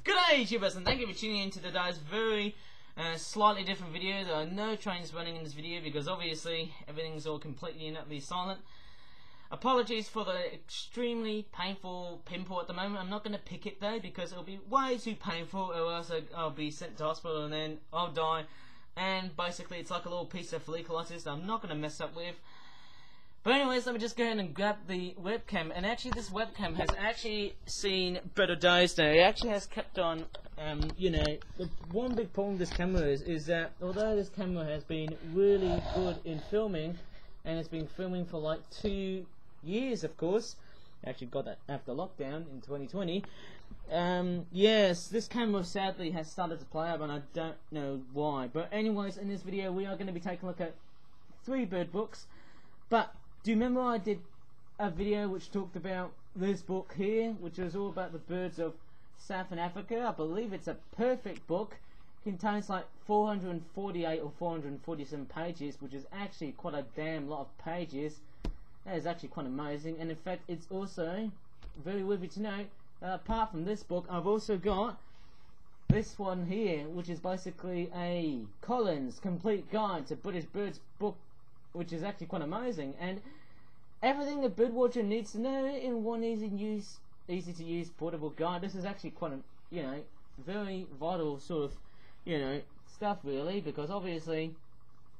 G'day YouTubers, and thank you for tuning in to today's very slightly different video. There are no trains running in this video because obviously everything's all completely and utterly silent. Apologies for the extremely painful pimple at the moment. I'm not going to pick it though because it'll be way too painful, or else I'll be sent to hospital and then I'll die. And basically it's like a little piece of folliculitis that I'm not going to mess up with. But anyways, let me just go ahead and grab the webcam, and actually this webcam has actually seen better days now. It actually has kept on, the one big problem with this camera is that although this camera has been really good in filming, and it's been filming for like 2 years of course, I actually got that after lockdown in 2020, yes, this camera sadly has started to play up and I don't know why. But anyways, in this video we are going to be taking a look at 3 bird books. But do you remember I did a video which talked about this book here, which was all about the birds of Southern Africa? I believe it's a perfect book. It contains like 448 or 447 pages, which is actually quite a damn lot of pages. That is actually quite amazing, and in fact it's also very worthy to note that apart from this book, I've also got this one here, which is basically a Collins Complete Guide to British Birds book, which is actually quite amazing, and everything a birdwatcher needs to know in one easy to use portable guide. This is actually quite a, very vital sort of, stuff really, because obviously,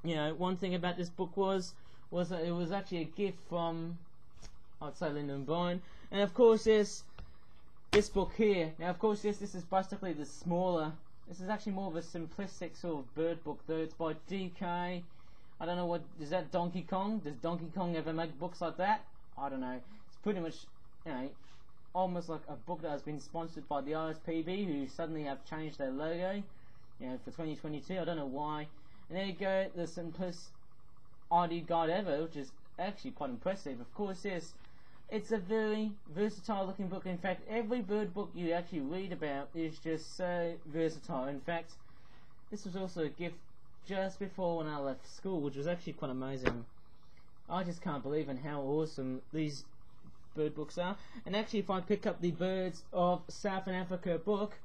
one thing about this book was that it was actually a gift from, I'd say, Lyndon Bryan, and of course this book here. Now of course this is basically the smaller. This is actually more of a simplistic sort of bird book, though. It's by DK. I don't know what, is that Donkey Kong? Does Donkey Kong ever make books like that? I don't know. It's pretty much, almost like a book that has been sponsored by the RSPB, who suddenly have changed their logo, for 2022. I don't know why. And there you go, the simplest ID guide ever, which is actually quite impressive. Of course, yes, it's a very versatile looking book. In fact, every bird book you actually read about is just so versatile. In fact, this was also a gift just before when I left school, which was actually quite amazing. I just can't believe in how awesome these bird books are. And actually, if I pick up the Birds of Southern Africa book,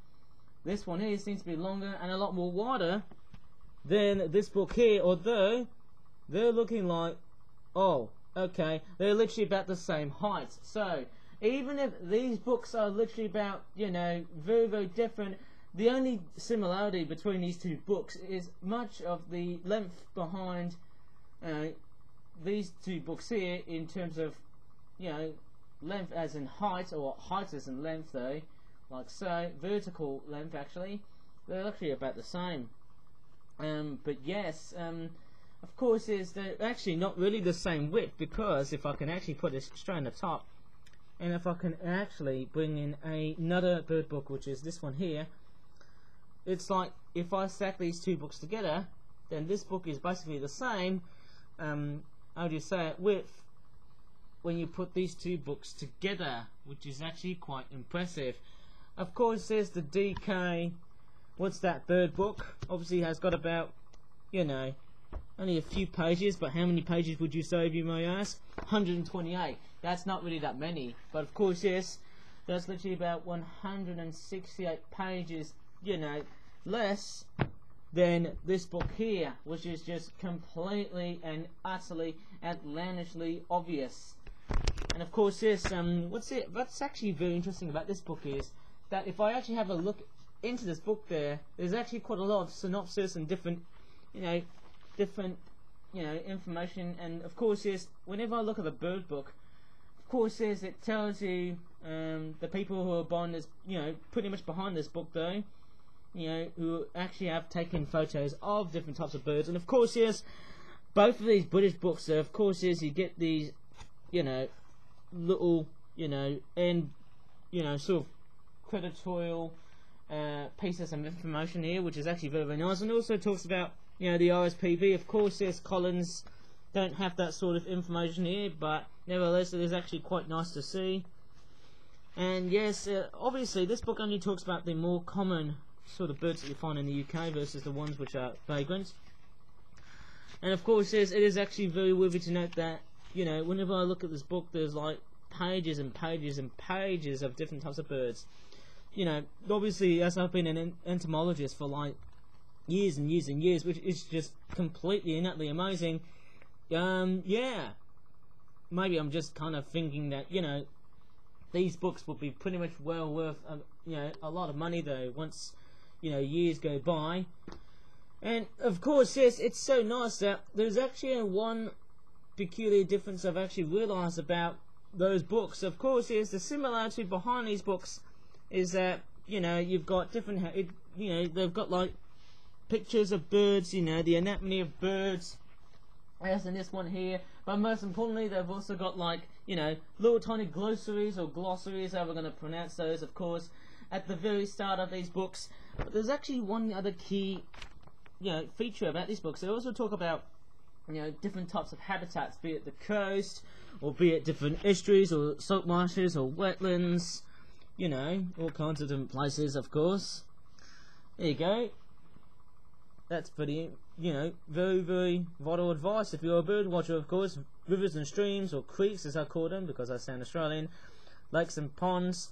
this one here seems to be longer and a lot more wider than this book here, although they're looking like, they're literally about the same height. So even if these books are literally about, very, very different, the only similarity between these 2 books is much of the length behind these 2 books here, in terms of, length as in height, or height as in length though, like so, vertical length actually, they're actually about the same. But yes, of course they're actually not really the same width, because if I can actually put this straight on the top, and if I can actually bring in another bird book, which is this one here, it's like if I stack these 2 books together, then this book is basically the same, how do you say it, width, when you put these 2 books together, which is actually quite impressive. Of course there's the DK, what's that bird book, obviously has got about, only a few pages, but how many pages would you say, if you may ask? 128. That's not really that many, but of course yes, that's literally about 168 pages, less than this book here, which is just completely and utterly outlandishly obvious. And of course this, what's actually very interesting about this book is that if I actually have a look into this book there's actually quite a lot of synopsis and different, information. And of course yes, whenever I look at a bird book, of course yes, it tells you the people who are behind this, pretty much behind this book though, who actually have taken photos of different types of birds. And of course yes, both of these British books, of course yes, you get these, little, and, sort of creditorial pieces of information here, which is actually very, very nice. And also talks about, the RSPB. Of course yes, Collins don't have that sort of information here, but nevertheless it is actually quite nice to see. And yes, obviously this book only talks about the more common sort of birds that you find in the UK versus the ones which are vagrants. And of course yes, it is actually very worthy to note that, whenever I look at this book, there's like pages and pages and pages of different types of birds. you know, obviously, as I've been an entomologist for like years and years and years, which is just completely and utterly amazing. Yeah, maybe I'm just kind of thinking that, you know, these books will be pretty much well worth, you know, a lot of money though, once, you know, years go by. And of course, yes, it's so nice that there's actually one peculiar difference I've actually realised about those books. Of course, yes, the similarity behind these books is that, you know, you've got different, you know, they've got like pictures of birds, you know, the anatomy of birds, as in this one here, but most importantly, they've also got like, you know, little tiny glossaries or glossaries, how we're going to pronounce those, of course, at the very start of these books. But there's actually one other key, you know, feature about these books. They also talk about, you know, different types of habitats, be it the coast, or be it different estuaries, or salt marshes, or wetlands, you know, all kinds of different places, of course. There you go. That's pretty, you know, very, very vital advice if you're a bird watcher, of course. Rivers and streams, or creeks as I call them, because I sound Australian, lakes and ponds,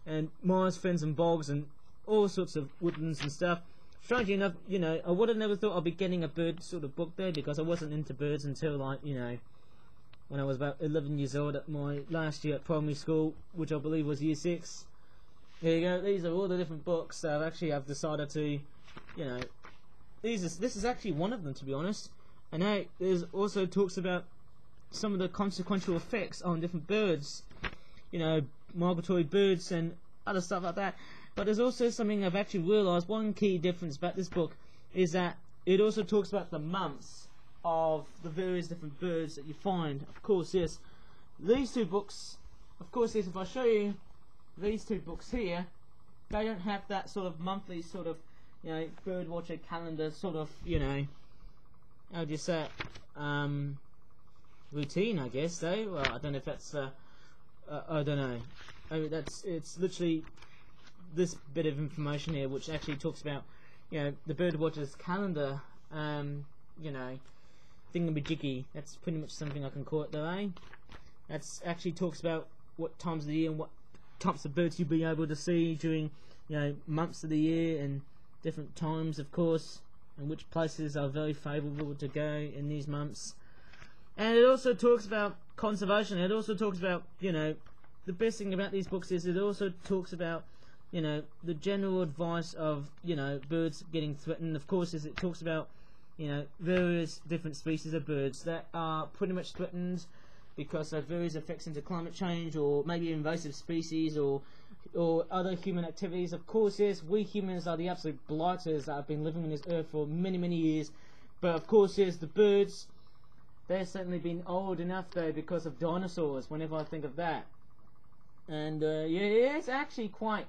and mires, fens and bogs, and all sorts of woodlands and stuff. Strangely enough, you know, I would have never thought I'd be getting a bird sort of book there, because I wasn't into birds until, like, you know, when I was about 11 years old at my last year at primary school, which I believe was year 6. There you go, these are all the different books that I've decided to, you know, this is actually one of them, to be honest. And now there's also talks about some of the consequential effects on different birds, you know, migratory birds and other stuff like that. But there's also something I've actually realised, one key difference about this book is that it also talks about the months of the various different birds that you find. Of course, yes, these two books, of course, yes, if I show you these two books here, they don't have that sort of monthly sort of, you know, birdwatcher calendar sort of, you know, how do you say it, routine, I guess, though. Well, I don't know if that's, I don't know. I mean, it's literally this bit of information here, which actually talks about, you know, the birdwatcher's calendar, you know, thingamajiggy. That's pretty much something I can call it, though, eh? That's actually talks about what times of the year and what types of birds you'll be able to see during, you know, months of the year and different times, of course, and which places are very favourable to go in these months. And it also talks about conservation. It also talks about, you know, the best thing about these books is it also talks about, you know, the general advice of, you know, birds getting threatened. Of course, as it talks about, you know, various different species of birds that are pretty much threatened because of various effects into climate change, or maybe invasive species, or other human activities. Of course, yes, we humans are the absolute blighters that have been living on this earth for many, many years. But of course, yes, the birds, they've certainly been old enough though because of dinosaurs, whenever I think of that. And yeah, it's actually quite,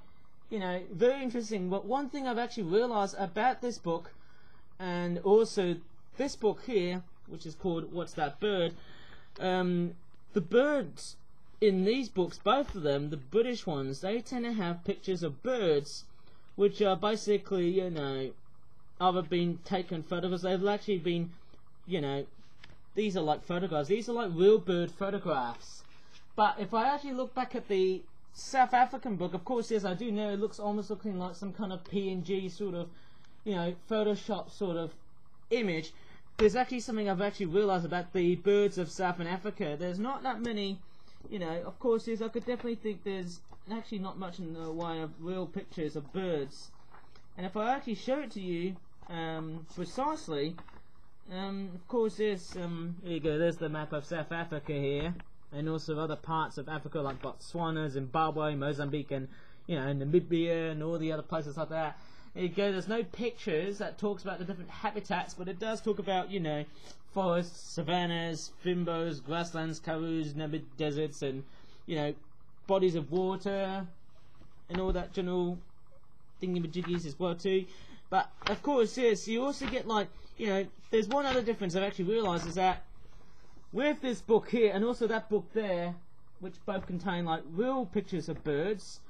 you know, very interesting. But one thing I've actually realised about this book, and also this book here, which is called What's That Bird? The birds in these books, both of them, the British ones, they tend to have pictures of birds, which are basically, you know, either been taken photographs. They've actually been, you know, these are like photographs. These are like real bird photographs. But if I actually look back at the South African book, of course, yes, I do know it looks almost looking like some kind of PNG sort of, you know, Photoshop sort of image. There's actually something I've actually realised about the birds of Southern Africa. There's not that many, you know, of course, yes, I could definitely think there's actually not much in the way of real pictures of birds. And if I actually show it to you precisely, of course, yes, here you go, there's the map of South Africa here, and also other parts of Africa like Botswana, Zimbabwe, Mozambique, and, you know, Namibia, and all the other places like that. There you go, there's no pictures that talks about the different habitats, but it does talk about, you know, forests, savannas, fimbos, grasslands, karus, namib deserts, and, you know, bodies of water, and all that general thingamajiggies as well too. But, of course, yes, you also get, like, you know, there's one other difference I've actually realised is that with this book here, and also that book there, which both contain, like, real pictures of birds,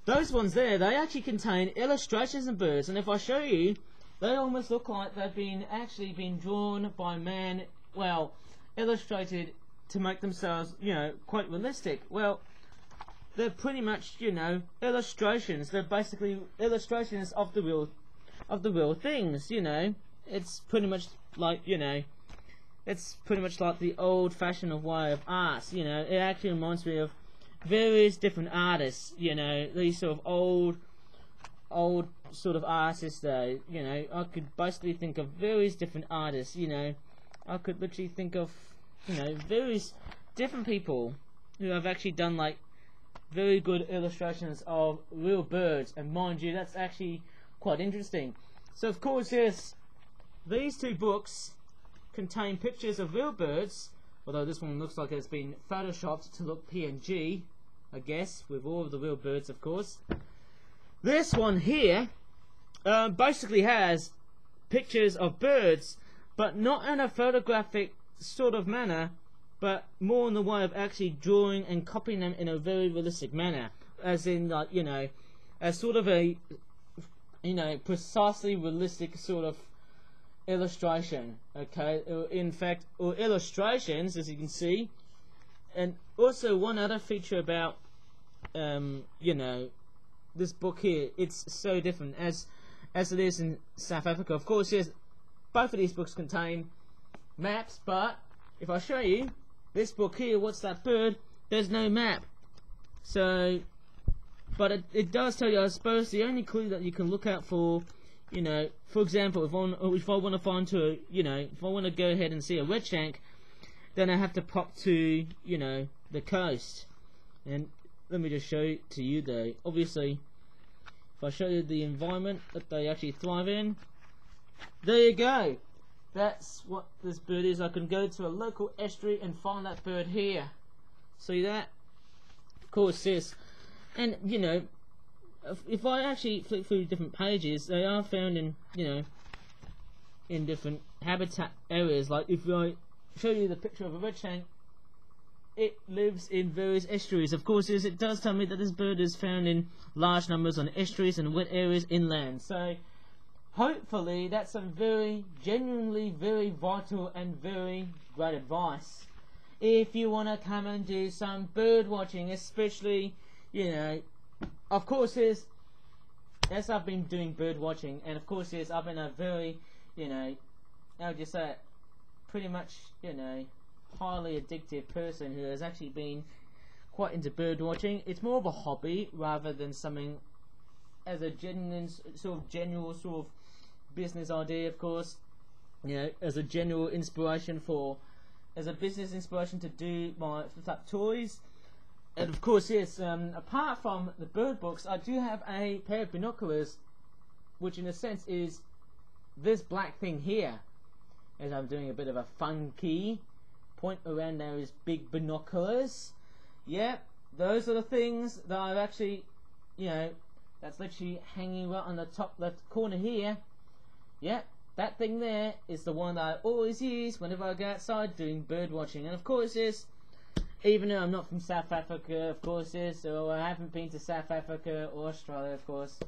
those ones there, they actually contain illustrations of birds, and if I show you, they almost look like they've been actually been drawn by man, well, illustrated to make themselves, you know, quite realistic. Well, they're pretty much, you know, illustrations. They're basically illustrations of the real things, you know. It's pretty much like, you know, it's pretty much like the old-fashioned way of art, you know. It actually reminds me of various different artists, you know, these sort of old sort of artists though, you know. I could basically think of various different artists, you know. I could literally think of, you know, various different people who have actually done like very good illustrations of real birds, and mind you, that's actually quite interesting. So of course, yes, these two books contain pictures of real birds, although this one looks like it's been photoshopped to look PNG, I guess, with all of the real birds, of course. This one here basically has pictures of birds, but not in a photographic sort of manner, but more in the way of actually drawing and copying them in a very realistic manner, as in, like, you know, as sort of a, you know, precisely realistic sort of illustration, okay, in fact, or illustrations, as you can see. And also one other feature about, you know, this book here, it's so different as it is in South Africa. Of course, yes, both of these books contain maps, but if I show you this book here, what's that bird, there's no map. So, but it does tell you, I suppose, the only clue that you can look out for, you know, for example, if I want to find you know, if I want to go ahead and see a redshank, then I have to pop to, you know, the coast. And let me just show it to you though. Obviously, if I show you the environment that they actually thrive in, there you go. That's what this bird is. I can go to a local estuary and find that bird here. See that? Of course, yes. And, you know, if I actually flick through different pages, they are found in, you know, in different habitat areas. Like if I show you the picture of a redshank, it lives in various estuaries. Of course, yes, it does tell me that this bird is found in large numbers on estuaries and wet areas inland. So hopefully that's some very, genuinely very vital and very great advice if you want to come and do some bird watching, especially, you know, of course, yes, I've been doing bird watching, and of course, yes, I've been a very, you know, how would you say it, pretty much, you know, highly addictive person who has actually been quite into bird watching. It's more of a hobby rather than something as a genuine sort of general sort of business idea, of course, you know, as a general inspiration as a business inspiration to do my flip-up toys. And of course, yes, apart from the bird books, I do have a pair of binoculars, which in a sense is this black thing here, as I'm doing a bit of a funky point around those big binoculars. Yep, those are the things that I've actually, you know, that's literally hanging right on the top left corner here. Yep, that thing there is the one that I always use whenever I go outside doing bird watching. And of course, yes, even though I'm not from South Africa, of course, yes, or I haven't been to South Africa or Australia, of course.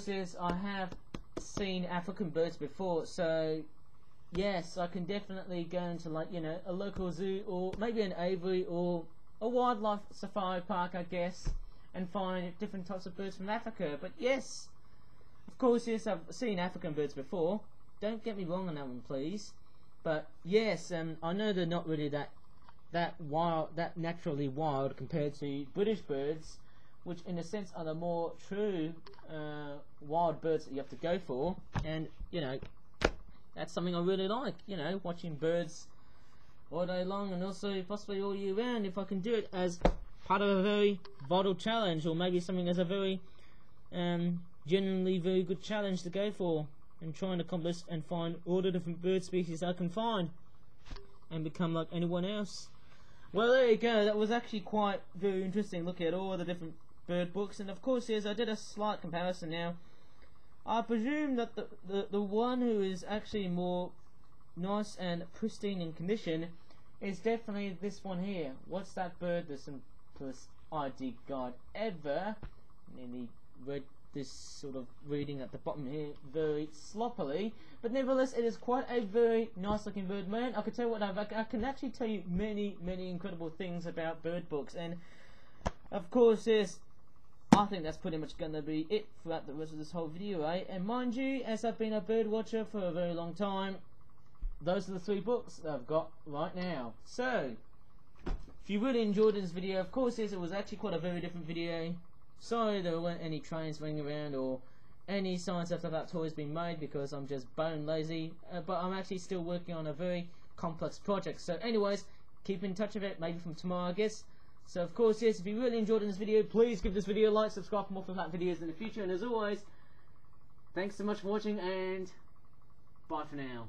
Yes, I have seen African birds before, so yes, I can definitely go into, like, you know, a local zoo or maybe an aviary or a wildlife safari park, I guess, and find different types of birds from Africa. But yes, of course, yes, I've seen African birds before. Don't get me wrong on that one, please. But yes, I know they're not really that naturally wild compared to British birds, which in a sense are the more true wild birds that you have to go for. And, you know, that's something I really like, you know, watching birds all day long and also possibly all year round, if I can do it as part of a very vital challenge, or maybe something as a very genuinely very good challenge to go for and try and accomplish and find all the different bird species I can find and become like anyone else. Well, there you go. That was actually quite very interesting, looking at all the different bird books. And of course, yes, I did a slight comparison now. I presume that the one who is actually more nice and pristine in condition is definitely this one here. What's that bird? The simplest ID guide ever. Nearly read this sort of reading at the bottom here very sloppily, but nevertheless it is quite a very nice looking bird, man. I can tell you what, I can actually tell you many incredible things about bird books, and of course, yes, I think that's pretty much going to be it throughout the rest of this whole video, eh? And mind you, as I've been a bird watcher for a very long time, those are the 3 books that I've got right now. So, if you really enjoyed this video, of course, yes, it was actually quite a very different video. Sorry there weren't any trains running around or any science stuff about toys being made because I'm just bone lazy. But I'm actually still working on a very complex project. So anyways, keep in touch with it, maybe from tomorrow, I guess. So of course, yes, if you really enjoyed this video, please give this video a like, subscribe for more from that videos in the future. And as always, thanks so much for watching and bye for now.